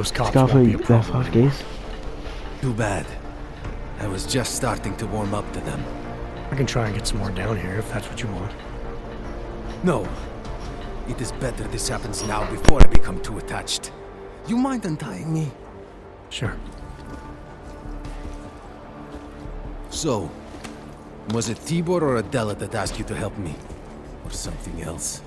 Those cops won't be a problem anymore. Too bad. I was just starting to warm up to them. I can try and get some more down here if that's what you want. No. It is better this happens now before I become too attached. You mind untying me? Sure. So, was it Tibor or Adela that asked you to help me? Or something else?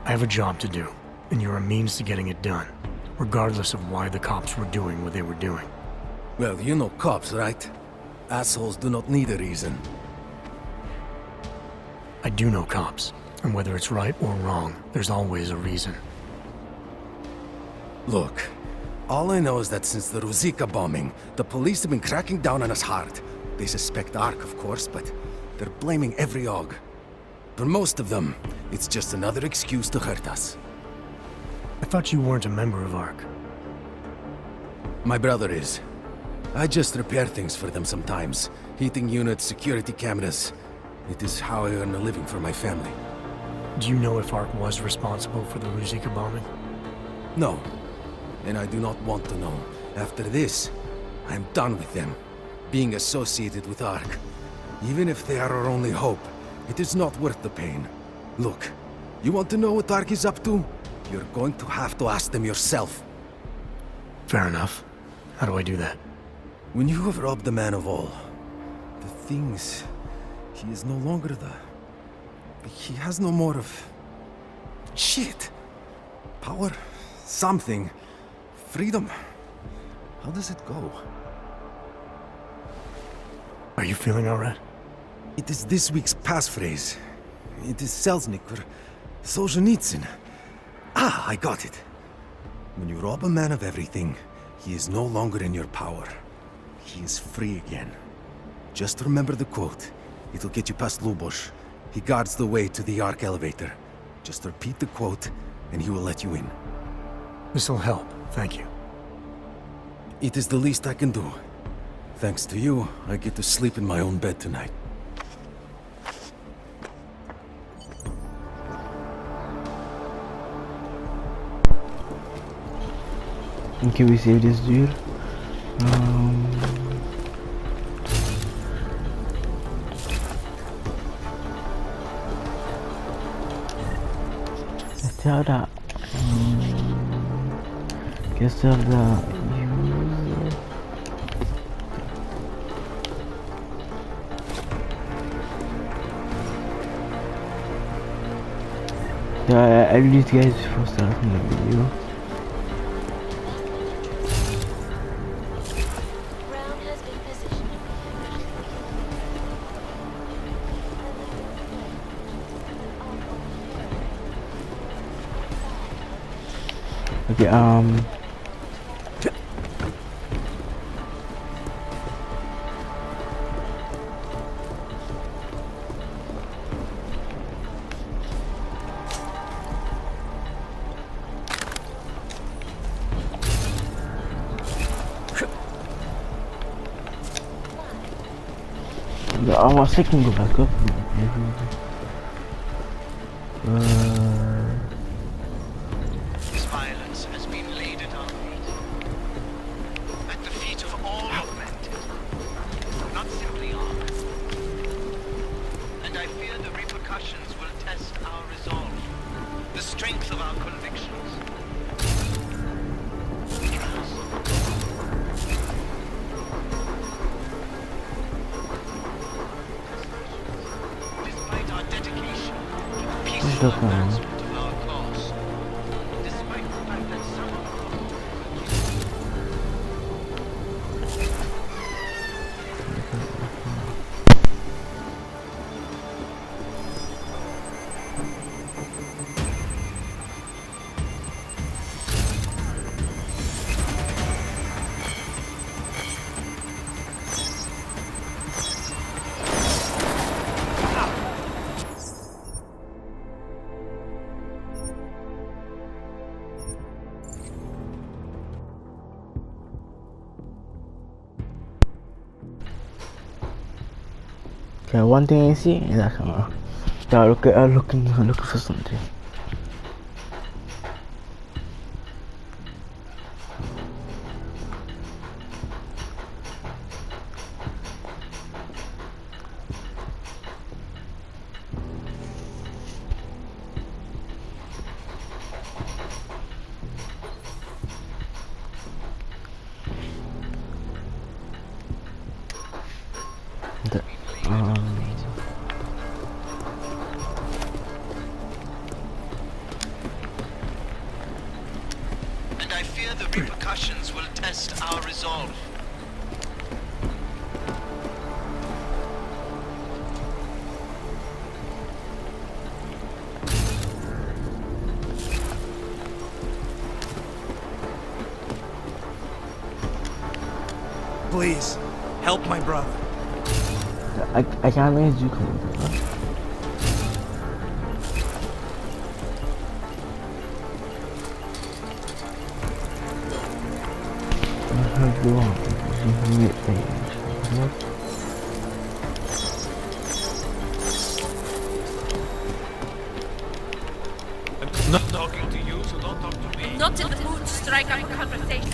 I have a job to do, and you're a means to getting it done, regardless of why the cops were doing what they were doing. Well, you know cops, right? Assholes do not need a reason. I do know cops, and whether it's right or wrong, there's always a reason. Look, all I know is that since the Ruzicka bombing, the police have been cracking down on us hard. They suspect Ark, of course, but they're blaming every og. For most of them, it's just another excuse to hurt us. I thought you weren't a member of Ark. My brother is. I just repair things for them sometimes. Heating units, security cameras. It is how I earn a living for my family. Do you know if Ark was responsible for the Ruzicka bombing? No. And I do not want to know. After this, I'm done with them. Being associated with Ark. Even if they are our only hope, it is not worth the pain. Look, you want to know what Ark is up to? You're going to have to ask them yourself. Fair enough. How do I do that? When you have robbed the man of all, the things... He is no longer the... He has no more of... Shit! Power? Something. Freedom. How does it go? Are you feeling alright? It is this week's passphrase. It is Selznick or Solzhenitsyn. Ah, I got it. When you rob a man of everything, he is no longer in your power. He is free again. Just remember the quote. It'll get you past Lubosh. He guards the way to the Ark elevator. Just repeat the quote, and he will let you in. This'll help, thank you. It is the least I can do. Thanks to you, I get to sleep in my own bed tonight. Okay, we save this dude. Göster da yeah, I leave you guys before starting the video. Okay, I was thinking go back up. This violence has been laid at our feet. At the feet of all augmented, not simply armed. And I fear the repercussions will test our resolve, the strength of our convictions. Despite our dedication to peaceful advancement of our cause, despite the fact that some of our Okay, one thing I see is that camera. Yeah, looking for something. The, And I fear the repercussions will test our resolve. Please, help my brother. I can't manage you coming to that. I'm not talking to you, so don't talk to me. Not in the mood to strike up a conversation.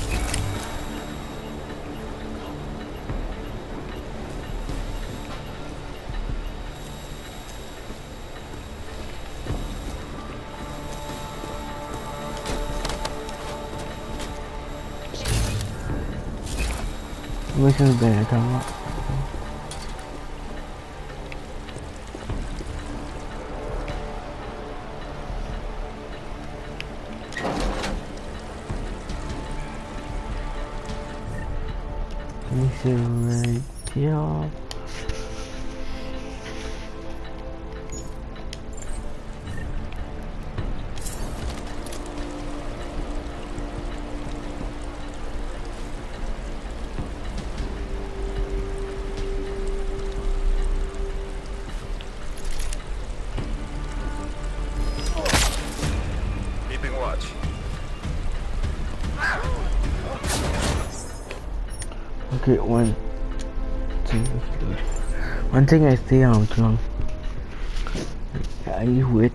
Which is better, come on. This is right here. Keeping watch. Okay, one thing I say out wrong. I wait.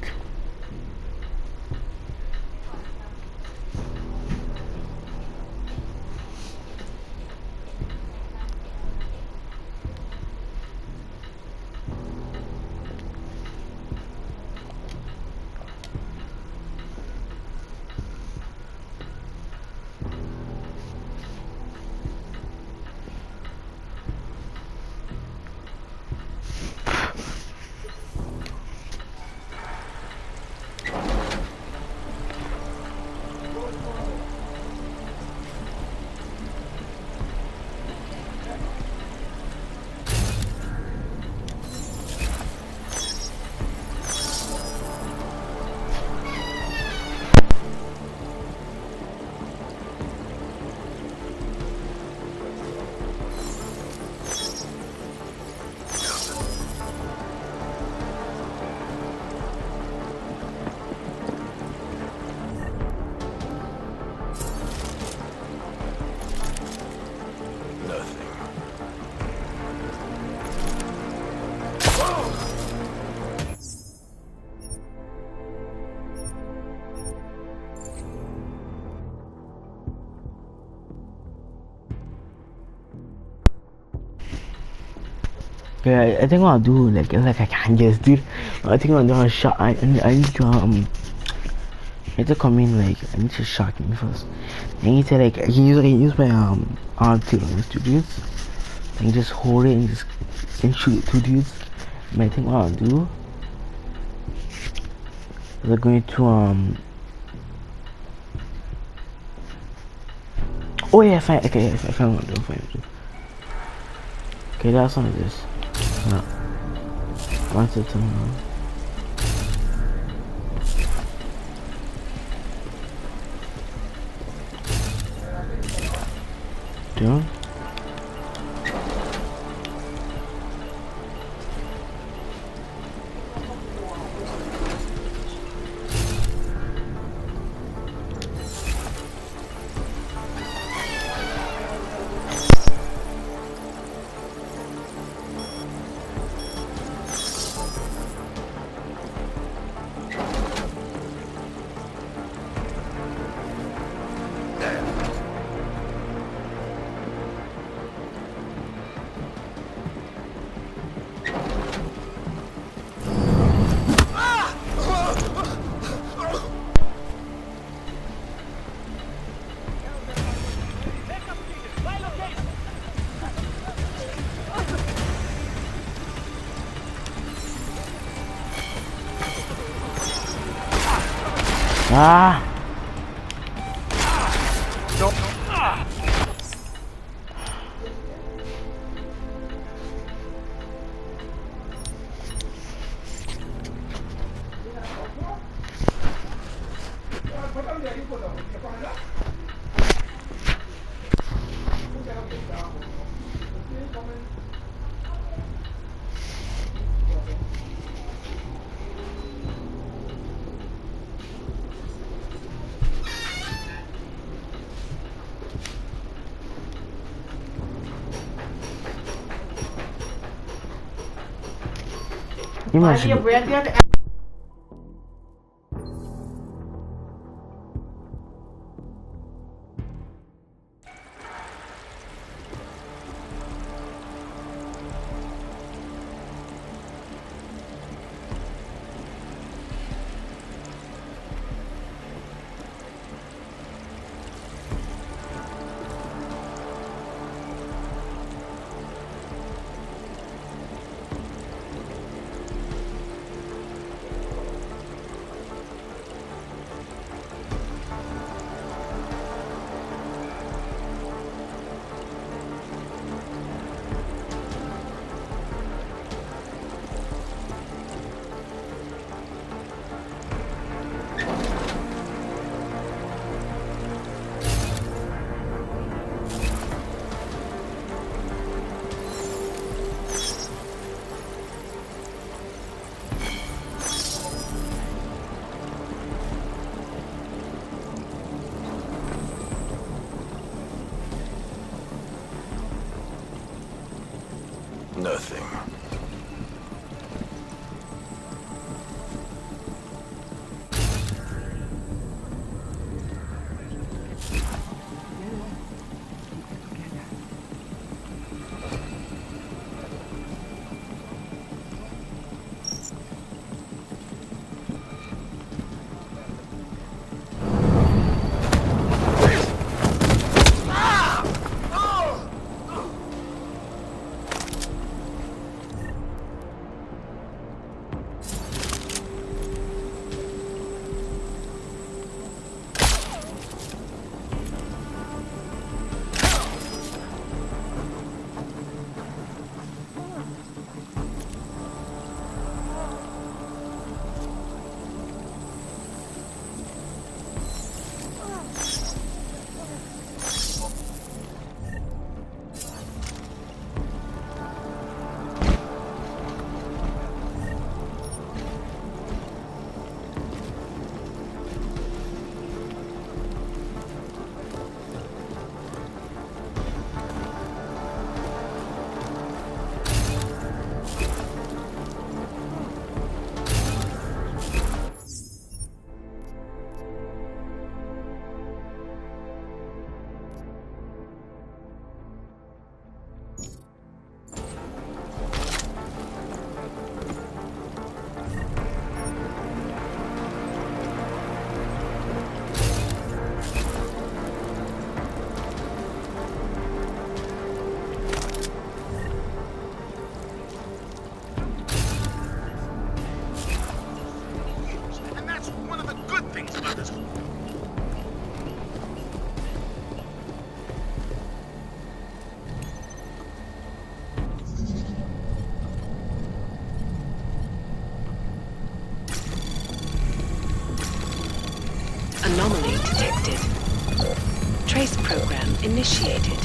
Okay, I think what I'll do, like I can't guess, dude. I think I'll do a shot. I need to come in, like I need to shock me first. I need to like I can use my R2 on these two dudes. I can just hold it and just shoot two dudes. But I think what I'll do is I'm going to oh yeah, fine. Okay, I found what I'm doing. Okay, that's not this. No. What's it on? Doing? Ah! Imagine. Nothing. Anomaly detected. Trace program initiated.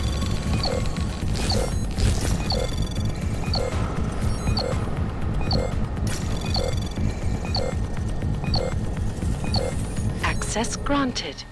Access granted.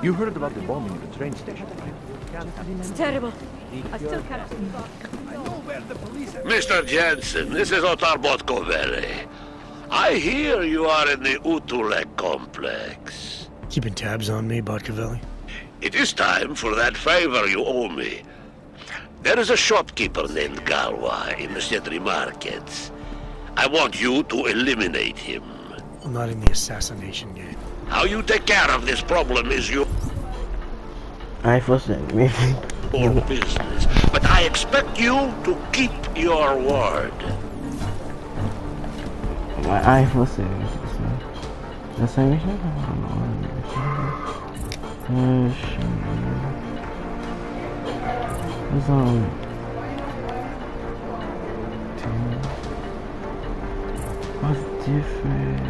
You heard about the bombing at the train station, right? It's terrible. I still can't. Mr. Jensen, this is Otar Botkovere. I hear you are in the Utulek complex. Keeping tabs on me, Botkovelli? It is time for that favor you owe me. There is a shopkeeper named Galwa in the city markets. I want you to eliminate him. I'm not in the assassination game. How you take care of this problem is your business. But I expect you to keep your word. My eye for serious. The same shit? What's on? What's different?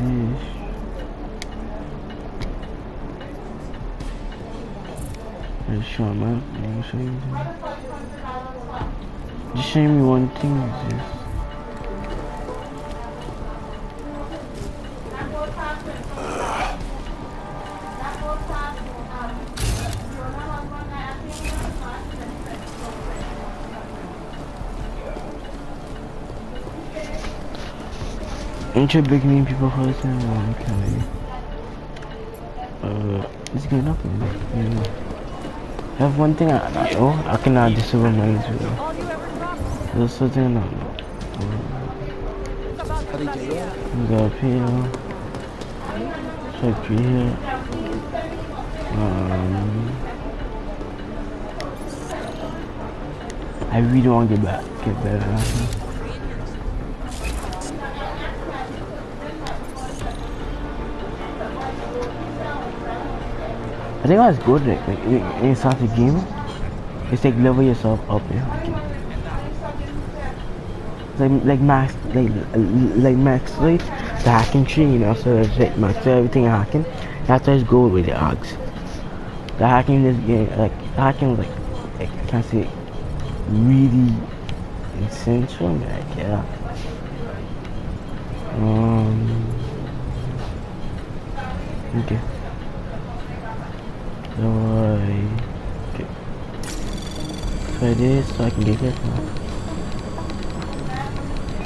Dish. Let's show my just show me one thing. Ain't you big name people first and okay. It's good enough, man. I have one thing I cannot disable my Israel. There's something I know. Go up here. Check here. I really want to get better. I think that's good. Like inside the game, it's like level yourself up. Yeah. Like max, like max, like the hacking tree. You know, so it's like max everything hacking. That's why it's good with the odds. The hacking in this game, like hacking, like I can't say really essential. Like yeah. Okay. Okay. Try this so I can get it now.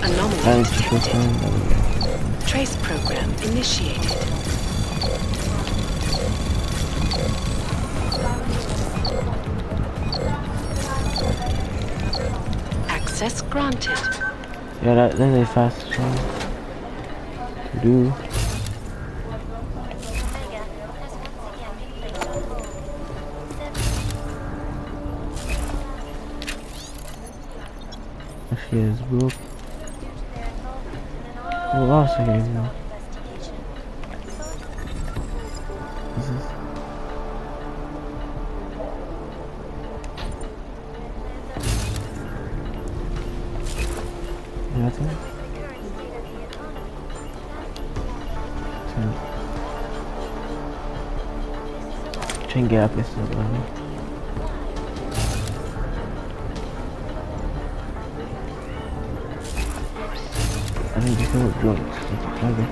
Anomaly detected. Trace program initiated. Access granted. Yeah, that's a fast one to do. Here's book. What else I gave you? What's this? Nothing? Try and get up this level. I think you can do it. Okay.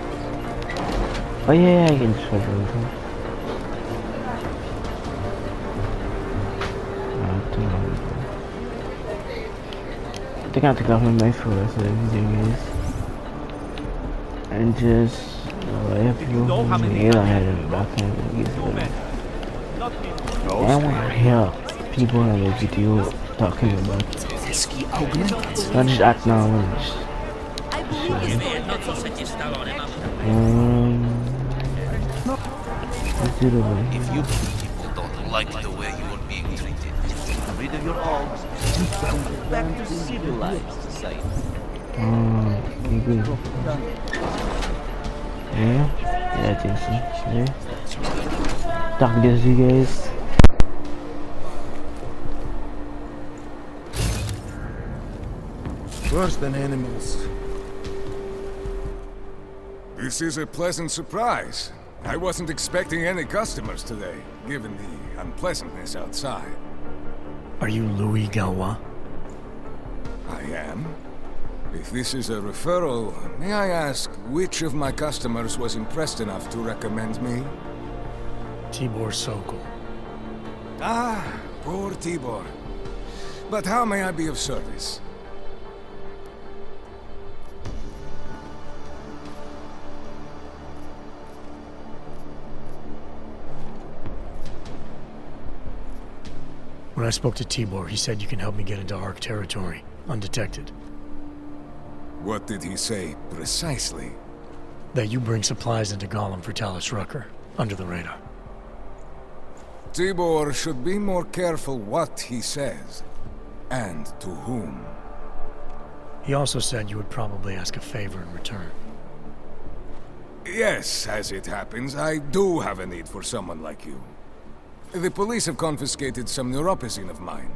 Oh yeah, I can just try to do it. I think I have to go off my knife for us, so everything is. And just I have people who I had in the back end. I want to hear people in the video talking about not just act now, just If you people don't like the way you are being treated, get rid of your arms and go back to civilized society. Yeah, I think so. Yeah. Talk this, you guys. Worse than animals. This is a pleasant surprise. I wasn't expecting any customers today, given the unpleasantness outside. Are you Louis Galwa? I am. If this is a referral, may I ask which of my customers was impressed enough to recommend me? Tibor Sokol. Ah, poor Tibor. But how may I be of service? When I spoke to Tibor, he said you can help me get into ARC territory, undetected. What did he say, precisely? That you bring supplies into Gollum for Talus Rucker, under the radar. Tibor should be more careful what he says, and to whom. He also said you would probably ask a favor in return. Yes, as it happens, I do have a need for someone like you. The police have confiscated some neuropazine of mine.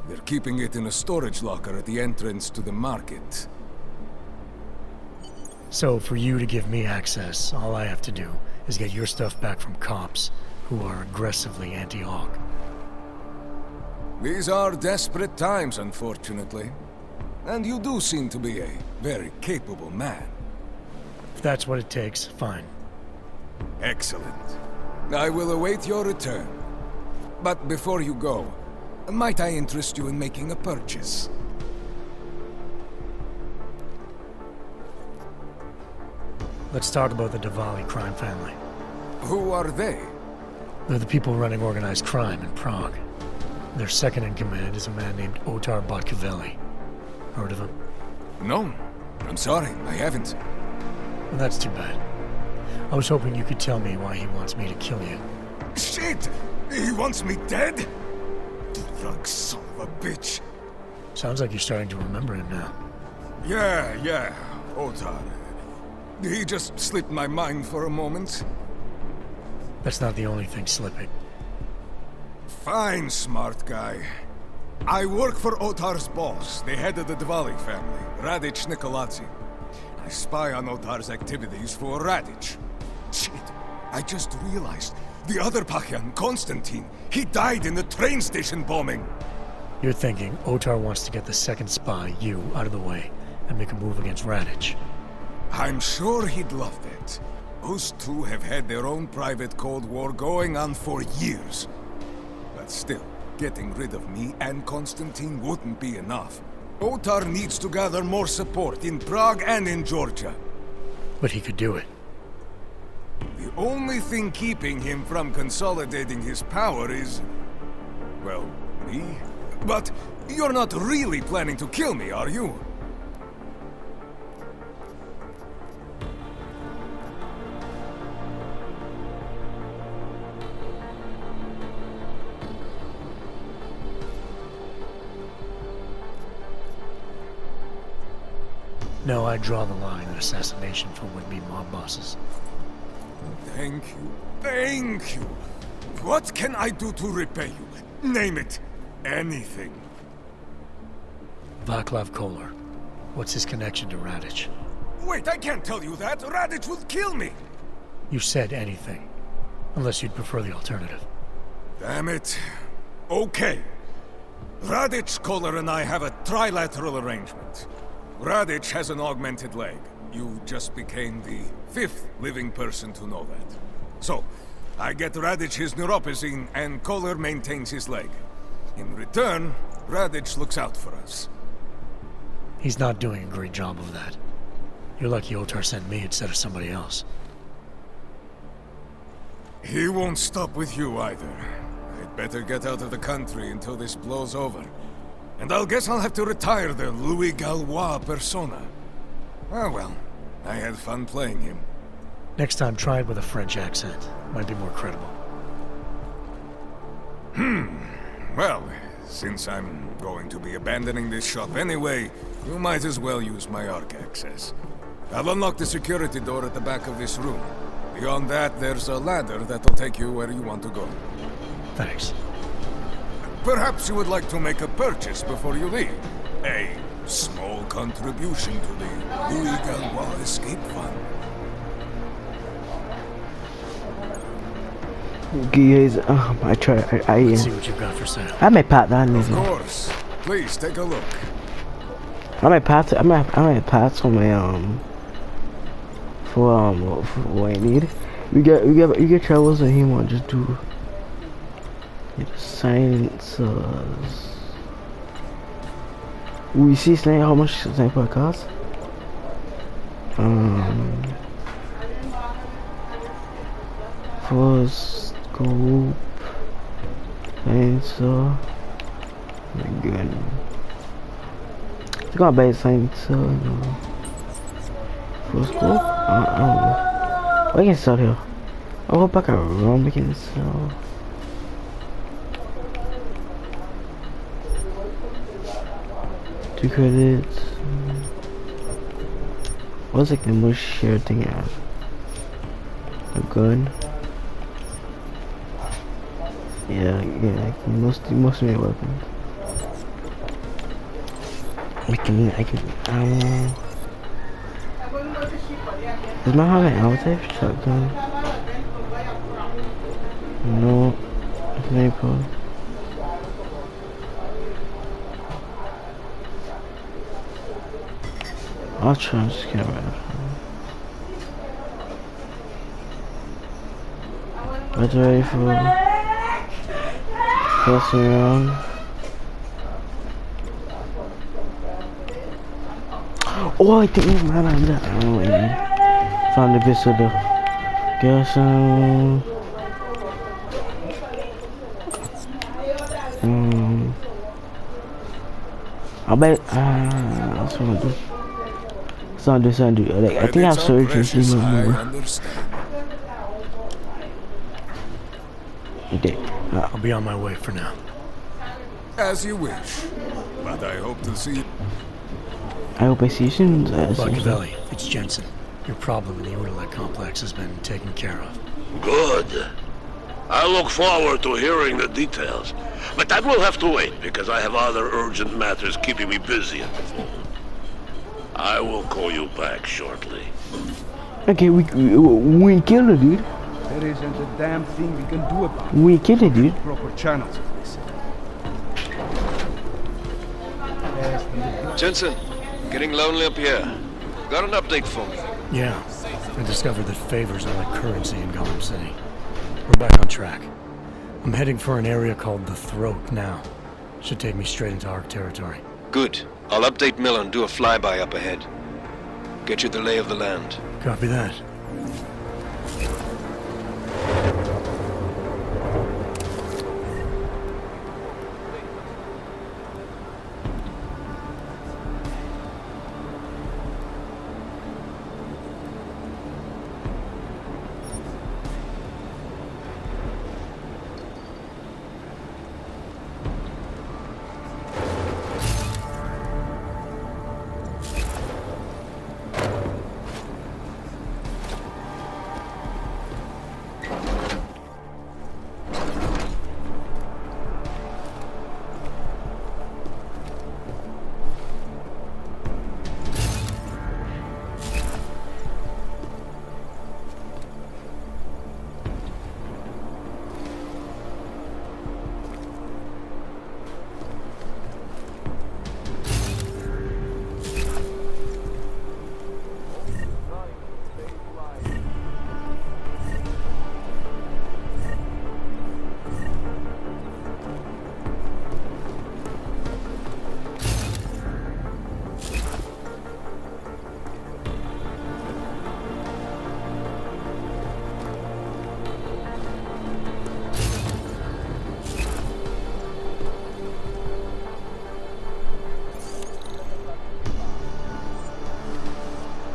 They're keeping it in a storage locker at the entrance to the market. So, for you to give me access, all I have to do is get your stuff back from cops who are aggressively anti-Hawk. These are desperate times, unfortunately. And you do seem to be a very capable man. If that's what it takes, fine. Excellent. I will await your return. But before you go, might I interest you in making a purchase? Let's talk about the Diwali crime family. Who are they? They're the people running organized crime in Prague. Their second in command is a man named Otar Botkavelli. Heard of him? No. I'm sorry, I haven't. Well, that's too bad. I was hoping you could tell me why he wants me to kill you. Shit! He wants me dead? Drug son of a bitch. Sounds like you're starting to remember him now. Yeah, Otar. He just slipped my mind for a moment. That's not the only thing slipping. Fine, smart guy. I work for Otar's boss, the head of the Diwali family, Radic Nikoladze. I spy on Otar's activities for Radic. Shit, I just realized the other Pakyan, Konstantin, he died in the train station bombing. You're thinking Otar wants to get the second spy, you, out of the way, and make a move against Radic. I'm sure he'd love that. Those two have had their own private Cold War going on for years. But still, getting rid of me and Konstantin wouldn't be enough. Otar needs to gather more support in Prague and in Georgia. But he could do it. The only thing keeping him from consolidating his power is... well, me? But you're not really planning to kill me, are you? No, I draw the line at assassination for would-be mob bosses. Thank you. Thank you. What can I do to repay you? Name it. Anything. Vaclav Kolar. What's his connection to Radic? Wait, I can't tell you that. Radic would kill me. You said anything. Unless you'd prefer the alternative. Damn it. Okay. Radic, Kolar, and I have a trilateral arrangement. Radic has an augmented leg. You just became the 5th living person to know that. So, I get Radic his neuropazine, and Kolar maintains his leg. In return, Radic looks out for us. He's not doing a great job of that. You're lucky Otar sent me instead of somebody else. He won't stop with you either. I'd better get out of the country until this blows over. And I'll guess I'll have to retire the Louis Gallois persona. Ah well, I had fun playing him. Next time, try it with a French accent. Might be more credible. Well, since I'm going to be abandoning this shop anyway, you might as well use my ARC access. I'll unlock the security door at the back of this room. Beyond that, there's a ladder that'll take you where you want to go. Thanks. Perhaps you would like to make a purchase before you leave. A small contribution to the Louis Gallois Escape Fund. Guys, I try. Let's see what you've got for sale. I may pat that. Of course. Please take a look. I might pass for my for what I need. You get travels and he want just do silencers. We see sniper, how much sniper costs? For scope silencer. My god. I gotta buy a silencer, no. For scope? I don't know. What can I sell here? I hope I can run, we can sell. Two credits. What's like the most shared thing I have? A gun. Yeah, most of my weapons. I don't know. Does my have an L-type shotgun? No. Sniper. I'll try and just get rid of him. What's ready for first round? Oh, I think man, I don't know what you mean. Found the bits of the gas. I bet. That's what I do. Sound. Like, I think I have surgery. Okay. I'll be on my way for now. As you wish. But I hope to see you. I hope I see you soon. Machiavelli, it's Jensen. Your problem in the Uralite complex has been taken care of. Good. I look forward to hearing the details. But that will have to wait, because I have other urgent matters keeping me busy at the moment. I will call you back shortly. Okay, we ain't killed it, dude. There isn't a damn thing we can do about it. We ain't killed it, dude. Proper channels of this. Jensen, getting lonely up here. Got an update for me? Yeah, I discovered that favors are like currency in Gotham City. We're back on track. I'm heading for an area called the Throat now. Should take me straight into Ark territory. Good. I'll update Miller and do a flyby up ahead. Get you the lay of the land. Copy that.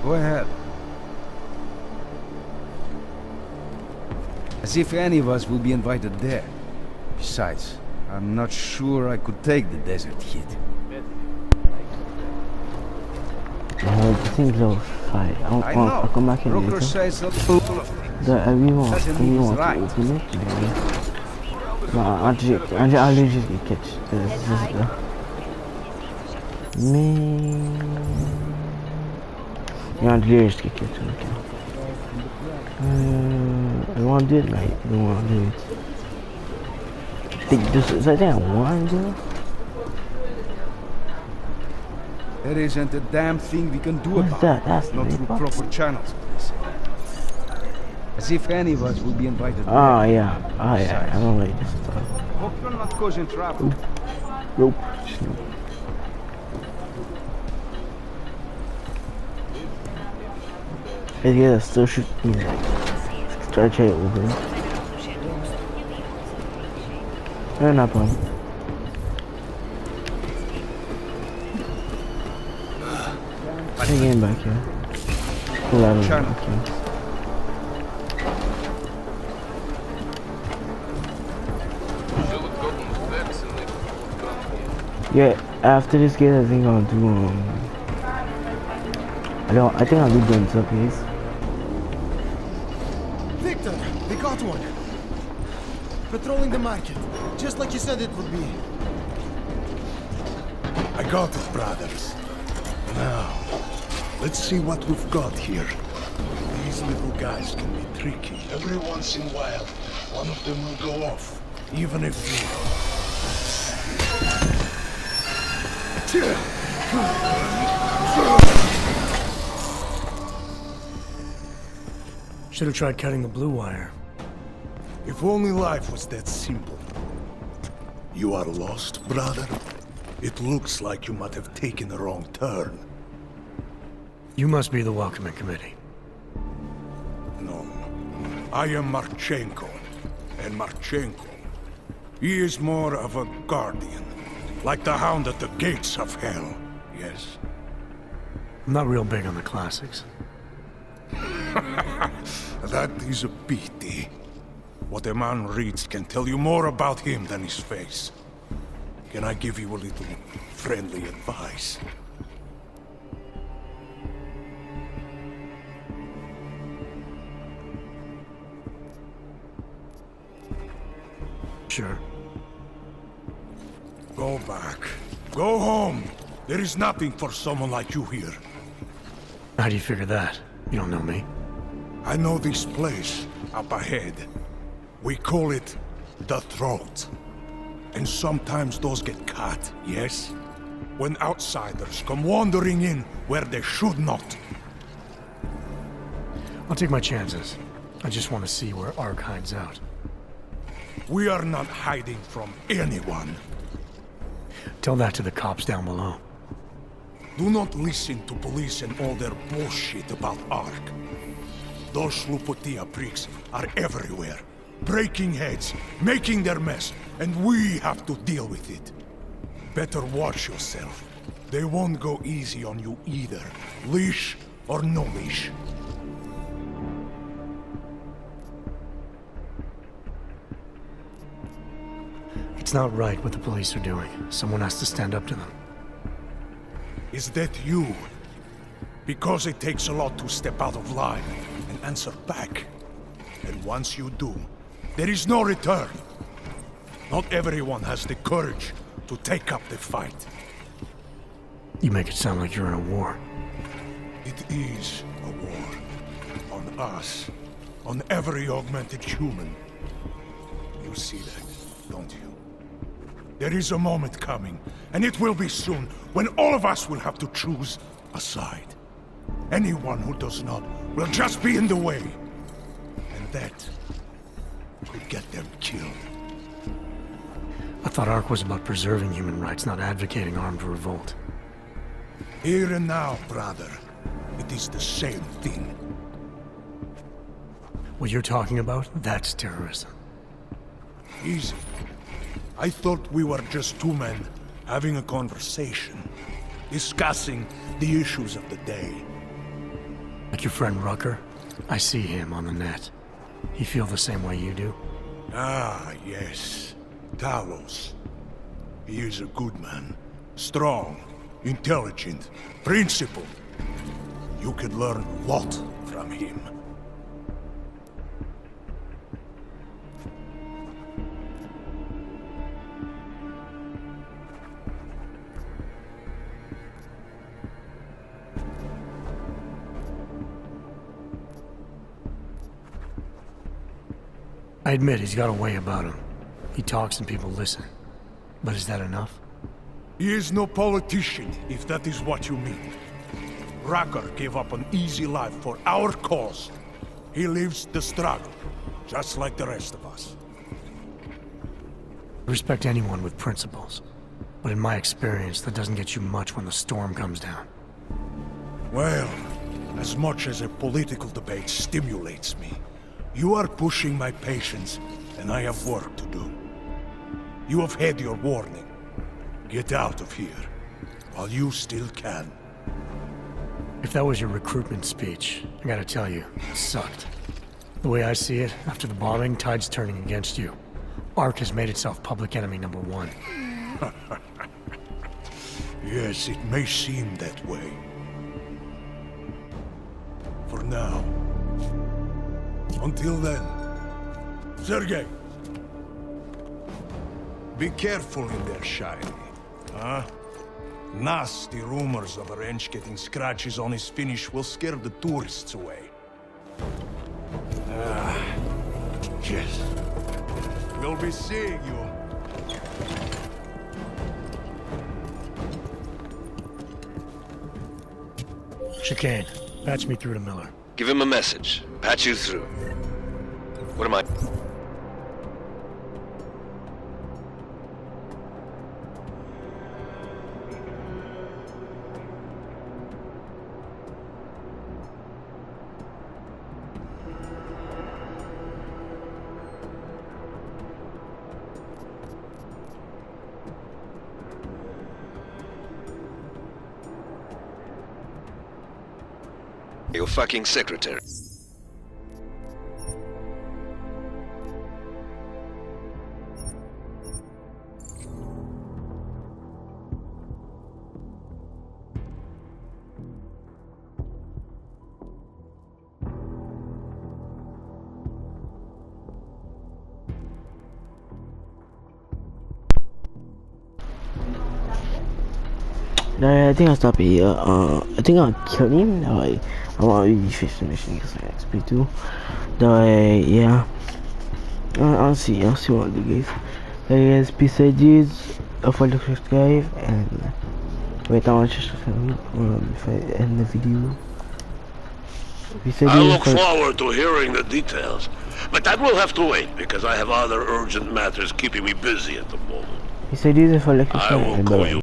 Go ahead. As if any of us will be invited there. Besides, I'm not sure I could take the desert heat. The thing's all fight. I'll come back in later. Says a full of things. Everyone to open it. No, I'll just get catch. I'll just get catch. I want to do it, mate. I don't want to do it. Is that damn one, girl? There isn't a damn thing we can do What's about that? it. That's Not the through box. proper channels, they say. As if any of us would be invited Oh there. yeah. Oh yeah. Besides, I don't like this stuff. hope you're not causing trouble. Nope. Yeah, still shoot. Yeah. Start it over. No problem. Again back here. Pull out of back here. Yeah, after this game, I think I'll do, I think I'll do guns up, please. Victor, we got one. Patrolling the market, just like you said it would be. I got it, brothers. Now, let's see what we've got here. These little guys can be tricky. Every once in a while, one of them will go off, even if you... Should have tried cutting the blue wire. If only life was that simple. You are lost, brother? It looks like you might have taken a wrong turn. You must be the welcoming committee. No. I am Marchenko. And Marchenko, he is more of a guardian. Like the hound at the gates of hell, yes? I'm not real big on the classics. That is a pity. What a man reads can tell you more about him than his face. Can I give you a little friendly advice? Sure. Go back. Go home. There is nothing for someone like you here. How do you figure that? You don't know me. I know this place up ahead. We call it the Throat. And sometimes those get cut, yes? When outsiders come wandering in where they should not. I'll take my chances. I just want to see where Ark hides out. We are not hiding from anyone. Tell that to the cops down below. Do not listen to police and all their bullshit about Ark. Those Slupotia pricks are everywhere. Breaking heads, making their mess, and we have to deal with it. Better watch yourself. They won't go easy on you either. Leash or no leash. It's not right what the police are doing. Someone has to stand up to them. Is that you? Because it takes a lot to step out of line and answer back. And once you do, there is no return. Not everyone has the courage to take up the fight. You make it sound like you're in a war. It is a war. On us. On every augmented human. You see that, don't you? There is a moment coming, and it will be soon, when all of us will have to choose a side. Anyone who does not will just be in the way. And that could get them killed. I thought Ark was about preserving human rights, not advocating armed revolt. Here and now, brother. It is the same thing. What you're talking about, that's terrorism. Easy. I thought we were just two men having a conversation, discussing the issues of the day. Like your friend Rucker? I see him on the net. He feel the same way you do? Ah, yes. Talos. He is a good man. Strong, intelligent, principled. You can learn a lot from him. I admit he's got a way about him. He talks and people listen. But is that enough? He is no politician, if that is what you mean. Racker gave up an easy life for our cause. He lives the struggle, just like the rest of us. I respect anyone with principles. But in my experience, that doesn't get you much when the storm comes down. Well, as much as a political debate stimulates me, you are pushing my patience, and I have work to do. You have had your warning. Get out of here, while you still can. If that was your recruitment speech, I gotta tell you, it sucked. The way I see it, after the bombing, tide's turning against you. ARC has made itself public enemy #1. Yes, it may seem that way. For now. Until then. Sergei! Be careful in there, Shiny. Huh? Nasty rumors of a wrench getting scratches on his finish will scare the tourists away. Yes. We'll be seeing you. Chicane, patch me through to Miller. Give him a message. Patch you through. What am I... Your fucking secretary. I think I'll stop it here. I think I'll kill him. That way, I want to refresh the mission because I XP too. That way, yeah. I'll see what I'll do, guys. So, guys, peace out, dudes. Follow, subscribe, and wait, I want to if I end the video. I look forward to hearing the details, but that will have to wait because I have other urgent matters keeping me busy at the moment. He said, "Use it for like I will call you